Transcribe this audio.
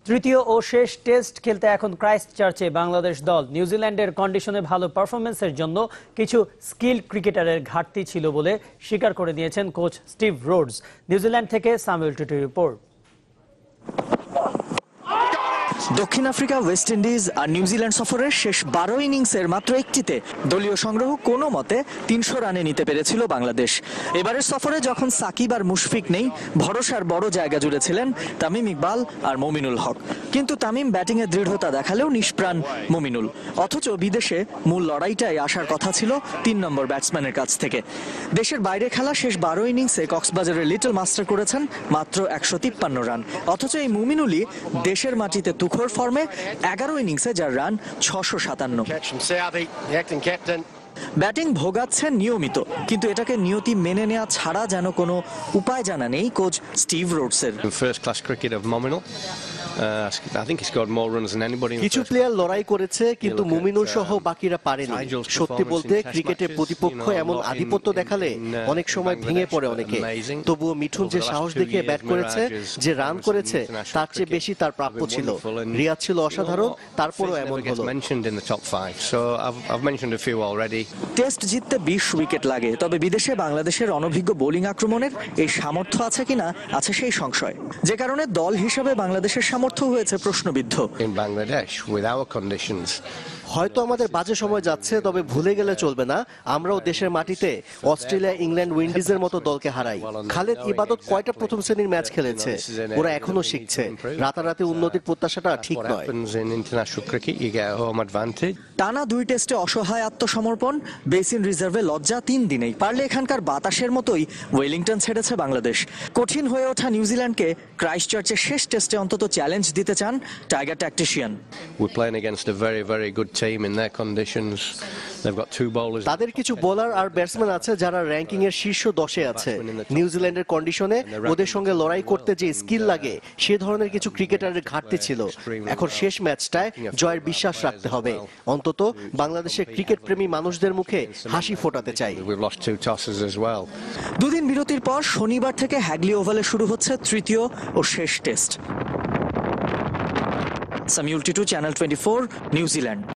তৃতীয় ও শেষ টেস্ট খেলতে এখন ক্রাইস্টচার্চে বাংলাদেশ দল। নিউজিল্যান্ডের কন্ডিশনে ভালো পারফরমেন্সের জন্য কিছু স্কিল ক্রিকেটারের ঘাটতি ছিল বলে স্বীকার করে দিয়েছেন কোচ স্টিভ রোডস। নিউজিল্যান্ড থেকে সামুয়েল টুটুর রিপোর্ট। দক্ষিণ আফ্রিকা, ওয়েস্ট ইন্ডিজ আর নিউজিল্যান্ড সফরের শেষ 12 ইনিংসের মাত্র একটিতে দলীয় সংগ্রহ কোনো মতে 300 রানে নিতে পেরেছিল বাংলাদেশ। এবারের সফরে যখন সাকিব আর মুশফিক নেই, ভরসার বড় জায়গা জুড়ে ছিলেন তামিম ইকবাল আর মমিনুল হক। কিন্তু তামিম ব্যাটিংয়ে দৃঢ়তা দেখালেও নিষ্প্রাণ মমিনুল। অথচ বিদেশে মূল লড়াইটাই আসার কথা ছিল 3 নম্বর ব্যাটসম্যানের কাছ থেকে। দেশের বাইরে খেলা শেষ 12 ইনিংসে কক্সবাজারের লিটল মাস্টার করেছেন মাত্র 153 রান। অথচ এই মমিনুলই দেশের মাটিতে তুখোর ফর্মে 11 ইনিংসে যার রান 657। ব্যাটিং ভোগাচ্ছেন নিয়মিত, কিন্তু এটাকে নিয়তি মেনে নেওয়া ছাড়া যেন কোনো উপায় জানা নেই কোচ স্টিভ রোডসের। কিছু প্লেয়ার লড়াই করেছে, কিন্তু মুমিনুল সহ বাকিরা পারেনি। সত্যি বলতে ক্রিকেটের প্রতিপক্ষ এমন আধিপত্য দেখালে অনেক সময় ভেঙে পড়ে অনেকে। তবুও মিঠুন যে সাহস দেখিয়ে ব্যাট করেছে, যে রান করেছে, তার চেয়ে বেশি তার প্রাপ্য ছিল। রিয়াদ ছিল অসাধারণ, তারপরও এমন হলো। টেস্ট জিততে 20 উইকেট লাগে, তবে বিদেশে বাংলাদেশের অনভিজ্ঞ বোলিং আক্রমণের এই সামর্থ্য আছে কিনা আছে সেই সংশয়, যে কারণে দল হিসাবে বাংলাদেশের সামর্থ্য হয়েছে প্রশ্নবিদ্ধ। হয়তো আমাদের বাজে সময় যাচ্ছে, তবে ভুলে গেলে চলবে না আমরাও দেশের মাটিতে অস্ট্রেলিয়া, ইংল্যান্ড, উইন্ডিজের মতো দলকে হারাই। খালেদ ইবাদত কয়টা প্রথম শ্রেণীর ম্যাচ খেলেছে, ওরা এখনো শিখছে। রাতারাতি উন্নতির প্রত্যাশাটা ঠিক নয়। টানা 2 টেস্টে অসহায় আত্মসমর্পণ, বেসিন রিজার্ভে লজ্জা 3 দিনেই। পারলে এখানকার বাতাসের মতোই ওয়েলিংটন ছেড়েছে বাংলাদেশ। কঠিন হয়ে ওঠা নিউজিল্যান্ডকে ক্রাইস্টচার্চের শেষ টেস্টে অন্তত চ্যালেঞ্জ দিতে চান টাইগার ট্যাকটিশিয়ান। তাদের কিছু বোলার আর ব্যাটসম্যান আছে যারা র্যাঙ্কিং এর শীর্ষ 10-এ আছে। নিউজিল্যান্ডের কন্ডিশনে ওদের সঙ্গে লড়াই করতে যে স্কিল লাগে, সে ধরনের কিছু ক্রিকেটারের ঘাটতি ছিল। এখন শেষ ম্যাচটায় জয়ের বিশ্বাস রাখতে হবে। অন্তত বাংলাদেশের ক্রিকেট প্রেমী মানুষদের মুখে হাসি ফোটাতে চাই। 2 দিন বিরতির পর শনিবার থেকে হ্যাগলি ওভালে শুরু হচ্ছে তৃতীয় ও শেষ test. Samiul Tutu, channel 24, New Zealand.